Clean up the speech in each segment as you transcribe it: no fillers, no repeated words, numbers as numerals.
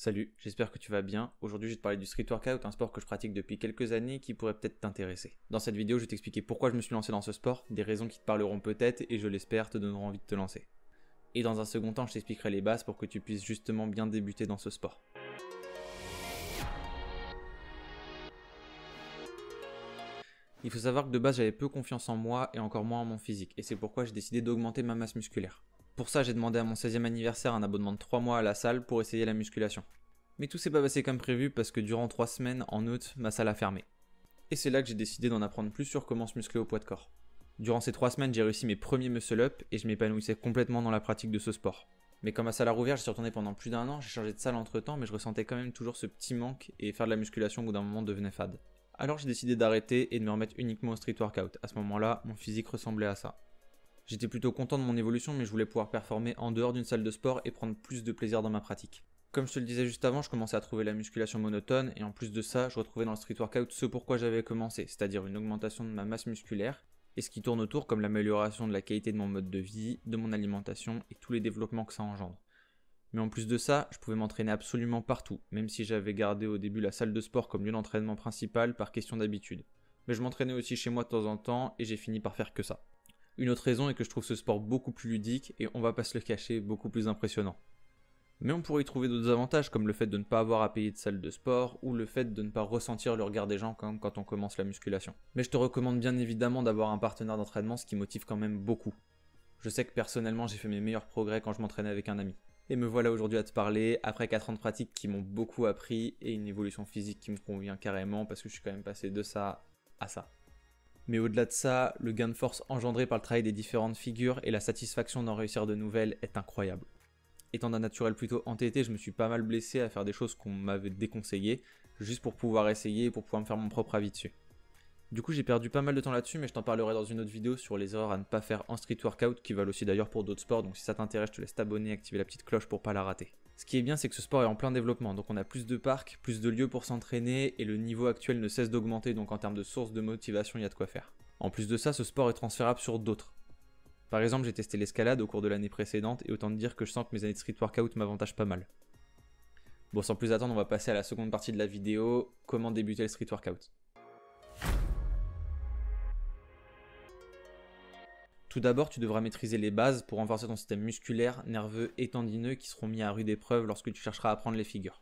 Salut, j'espère que tu vas bien. Aujourd'hui, je vais te parler du street workout, un sport que je pratique depuis quelques années qui pourrait peut-être t'intéresser. Dans cette vidéo, je vais t'expliquer pourquoi je me suis lancé dans ce sport, des raisons qui te parleront peut-être et je l'espère te donneront envie de te lancer. Et dans un second temps, je t'expliquerai les bases pour que tu puisses justement bien débuter dans ce sport. Il faut savoir que de base, j'avais peu confiance en moi et encore moins en mon physique, et c'est pourquoi j'ai décidé d'augmenter ma masse musculaire. Pour ça, j'ai demandé à mon 16e anniversaire un abonnement de 3 mois à la salle pour essayer la musculation. Mais tout s'est pas passé comme prévu parce que durant 3 semaines, en août, ma salle a fermé. Et c'est là que j'ai décidé d'en apprendre plus sur comment se muscler au poids de corps. Durant ces 3 semaines, j'ai réussi mes premiers muscle-up et je m'épanouissais complètement dans la pratique de ce sport. Mais quand ma salle a rouvert, j'y suis retourné pendant plus d'1 an, j'ai changé de salle entre temps, mais je ressentais quand même toujours ce petit manque et faire de la musculation au bout d'un moment devenait fade. Alors j'ai décidé d'arrêter et de me remettre uniquement au street workout. À ce moment-là, mon physique ressemblait à ça. J'étais plutôt content de mon évolution, mais je voulais pouvoir performer en dehors d'une salle de sport et prendre plus de plaisir dans ma pratique. Comme je te le disais juste avant, je commençais à trouver la musculation monotone, et en plus de ça, je retrouvais dans le street workout ce pourquoi j'avais commencé, c'est-à-dire une augmentation de ma masse musculaire, et ce qui tourne autour comme l'amélioration de la qualité de mon mode de vie, de mon alimentation et tous les développements que ça engendre. Mais en plus de ça, je pouvais m'entraîner absolument partout, même si j'avais gardé au début la salle de sport comme lieu d'entraînement principal par question d'habitude. Mais je m'entraînais aussi chez moi de temps en temps, et j'ai fini par faire que ça. Une autre raison est que je trouve ce sport beaucoup plus ludique et on va pas se le cacher, beaucoup plus impressionnant. Mais on pourrait y trouver d'autres avantages comme le fait de ne pas avoir à payer de salle de sport ou le fait de ne pas ressentir le regard des gens comme quand on commence la musculation. Mais je te recommande bien évidemment d'avoir un partenaire d'entraînement, ce qui motive quand même beaucoup. Je sais que personnellement j'ai fait mes meilleurs progrès quand je m'entraînais avec un ami. Et me voilà aujourd'hui à te parler après 4 ans de pratique qui m'ont beaucoup appris et une évolution physique qui me convient carrément parce que je suis quand même passé de ça à ça. Mais au-delà de ça, le gain de force engendré par le travail des différentes figures et la satisfaction d'en réussir de nouvelles est incroyable. Étant d'un naturel plutôt entêté, je me suis pas mal blessé à faire des choses qu'on m'avait déconseillées, juste pour pouvoir essayer et pour pouvoir me faire mon propre avis dessus. Du coup j'ai perdu pas mal de temps là-dessus, mais je t'en parlerai dans une autre vidéo sur les erreurs à ne pas faire en street workout, qui valent aussi d'ailleurs pour d'autres sports, donc si ça t'intéresse je te laisse t'abonner et activer la petite cloche pour pas la rater. Ce qui est bien, c'est que ce sport est en plein développement, donc on a plus de parcs, plus de lieux pour s'entraîner, et le niveau actuel ne cesse d'augmenter, donc en termes de source de motivation, il y a de quoi faire. En plus de ça, ce sport est transférable sur d'autres. Par exemple, j'ai testé l'escalade au cours de l'année précédente, et autant te dire que je sens que mes années de street workout m'avantagent pas mal. Bon, sans plus attendre, on va passer à la seconde partie de la vidéo, comment débuter le street workout. Tout d'abord, tu devras maîtriser les bases pour renforcer ton système musculaire, nerveux et tendineux qui seront mis à rude épreuve lorsque tu chercheras à apprendre les figures.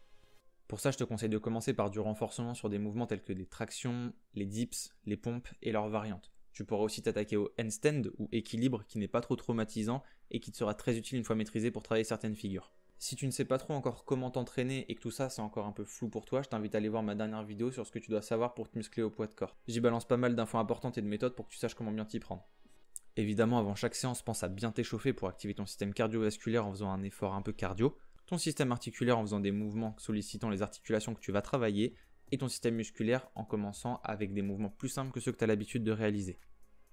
Pour ça, je te conseille de commencer par du renforcement sur des mouvements tels que des tractions, les dips, les pompes et leurs variantes. Tu pourras aussi t'attaquer au handstand ou équilibre qui n'est pas trop traumatisant et qui te sera très utile une fois maîtrisé pour travailler certaines figures. Si tu ne sais pas trop encore comment t'entraîner et que tout ça c'est encore un peu flou pour toi, je t'invite à aller voir ma dernière vidéo sur ce que tu dois savoir pour te muscler au poids de corps. J'y balance pas mal d'infos importantes et de méthodes pour que tu saches comment bien t'y prendre. Évidemment, avant chaque séance, pense à bien t'échauffer pour activer ton système cardiovasculaire en faisant un effort un peu cardio, ton système articulaire en faisant des mouvements sollicitant les articulations que tu vas travailler, et ton système musculaire en commençant avec des mouvements plus simples que ceux que tu as l'habitude de réaliser.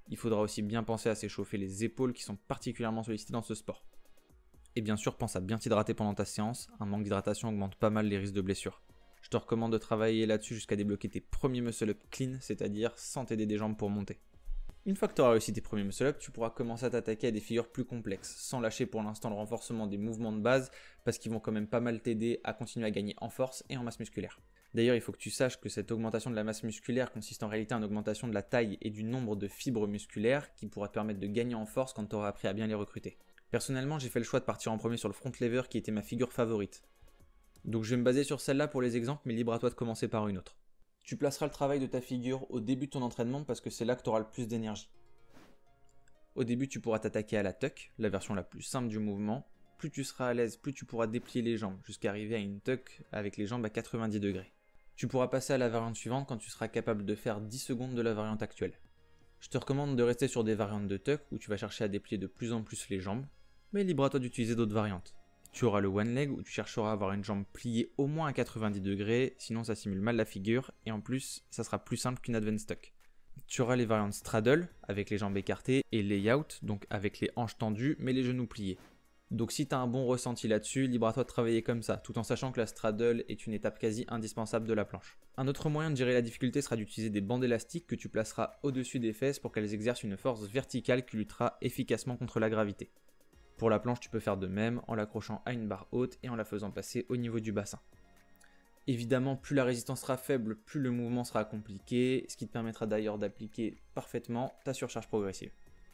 Il faudra aussi bien penser à s'échauffer les épaules qui sont particulièrement sollicitées dans ce sport. Et bien sûr, pense à bien t'hydrater pendant ta séance, un manque d'hydratation augmente pas mal les risques de blessures. Je te recommande de travailler là-dessus jusqu'à débloquer tes premiers muscle-up clean, c'est-à-dire sans t'aider des jambes pour monter. Une fois que tu auras réussi tes premiers muscle-up, tu pourras commencer à t'attaquer à des figures plus complexes, sans lâcher pour l'instant le renforcement des mouvements de base, parce qu'ils vont quand même pas mal t'aider à continuer à gagner en force et en masse musculaire. D'ailleurs, il faut que tu saches que cette augmentation de la masse musculaire consiste en réalité en augmentation de la taille et du nombre de fibres musculaires qui pourra te permettre de gagner en force quand tu auras appris à bien les recruter. Personnellement, j'ai fait le choix de partir en premier sur le front lever qui était ma figure favorite. Donc je vais me baser sur celle-là pour les exemples, mais libre à toi de commencer par une autre. Tu placeras le travail de ta figure au début de ton entraînement parce que c'est là que tu auras le plus d'énergie. Au début, tu pourras t'attaquer à la tuck, la version la plus simple du mouvement. Plus tu seras à l'aise, plus tu pourras déplier les jambes jusqu'à arriver à une tuck avec les jambes à 90 degrés. Tu pourras passer à la variante suivante quand tu seras capable de faire 10 secondes de la variante actuelle. Je te recommande de rester sur des variantes de tuck où tu vas chercher à déplier de plus en plus les jambes, mais libre à toi d'utiliser d'autres variantes. Tu auras le one leg où tu chercheras à avoir une jambe pliée au moins à 90 degrés, sinon ça simule mal la figure, et en plus, ça sera plus simple qu'une advanced tuck. Tu auras les variantes straddle, avec les jambes écartées, et layout, donc avec les hanches tendues, mais les genoux pliés. Donc si tu as un bon ressenti là-dessus, libre à toi de travailler comme ça, tout en sachant que la straddle est une étape quasi indispensable de la planche. Un autre moyen de gérer la difficulté sera d'utiliser des bandes élastiques que tu placeras au-dessus des fesses pour qu'elles exercent une force verticale qui luttera efficacement contre la gravité. Pour la planche, tu peux faire de même en l'accrochant à une barre haute et en la faisant passer au niveau du bassin. Évidemment, plus la résistance sera faible, plus le mouvement sera compliqué, ce qui te permettra d'ailleurs d'appliquer parfaitement ta surcharge progressive.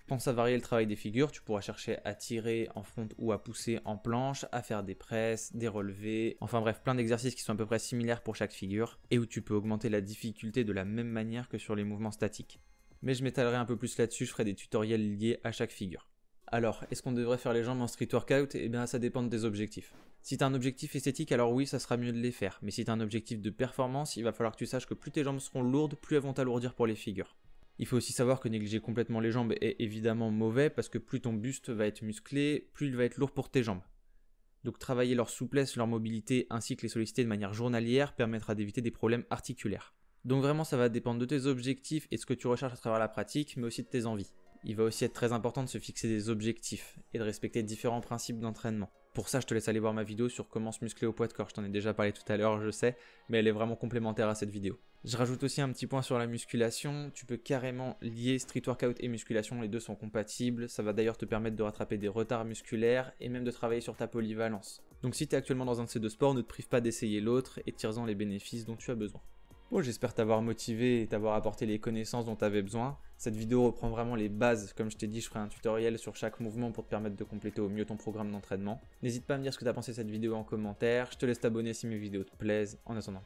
Pense à varier le travail des figures, tu pourras chercher à tirer en front ou à pousser en planche, à faire des presses, des relevés, enfin bref, plein d'exercices qui sont à peu près similaires pour chaque figure, et où tu peux augmenter la difficulté de la même manière que sur les mouvements statiques. Mais je m'étalerai un peu plus là-dessus, je ferai des tutoriels liés à chaque figure. Alors, est-ce qu'on devrait faire les jambes en street workout? Eh bien, ça dépend de tes objectifs. Si tu as un objectif esthétique, alors oui, ça sera mieux de les faire. Mais si tu as un objectif de performance, il va falloir que tu saches que plus tes jambes seront lourdes, plus elles vont t'alourdir pour les figures. Il faut aussi savoir que négliger complètement les jambes est évidemment mauvais parce que plus ton buste va être musclé, plus il va être lourd pour tes jambes. Donc travailler leur souplesse, leur mobilité ainsi que les solliciter de manière journalière permettra d'éviter des problèmes articulaires. Donc vraiment ça va dépendre de tes objectifs et de ce que tu recherches à travers la pratique, mais aussi de tes envies. Il va aussi être très important de se fixer des objectifs et de respecter différents principes d'entraînement. Pour ça, je te laisse aller voir ma vidéo sur comment se muscler au poids de corps. Je t'en ai déjà parlé tout à l'heure, je sais, mais elle est vraiment complémentaire à cette vidéo. Je rajoute aussi un petit point sur la musculation. Tu peux carrément lier street workout et musculation, les deux sont compatibles. Ça va d'ailleurs te permettre de rattraper des retards musculaires et même de travailler sur ta polyvalence. Donc si tu es actuellement dans un de ces deux sports, ne te prive pas d'essayer l'autre et tire-en les bénéfices dont tu as besoin. Bon, j'espère t'avoir motivé et t'avoir apporté les connaissances dont tu avais besoin. Cette vidéo reprend vraiment les bases, comme je t'ai dit, je ferai un tutoriel sur chaque mouvement pour te permettre de compléter au mieux ton programme d'entraînement. N'hésite pas à me dire ce que tu as pensé de cette vidéo en commentaire, je te laisse t'abonner si mes vidéos te plaisent. En attendant,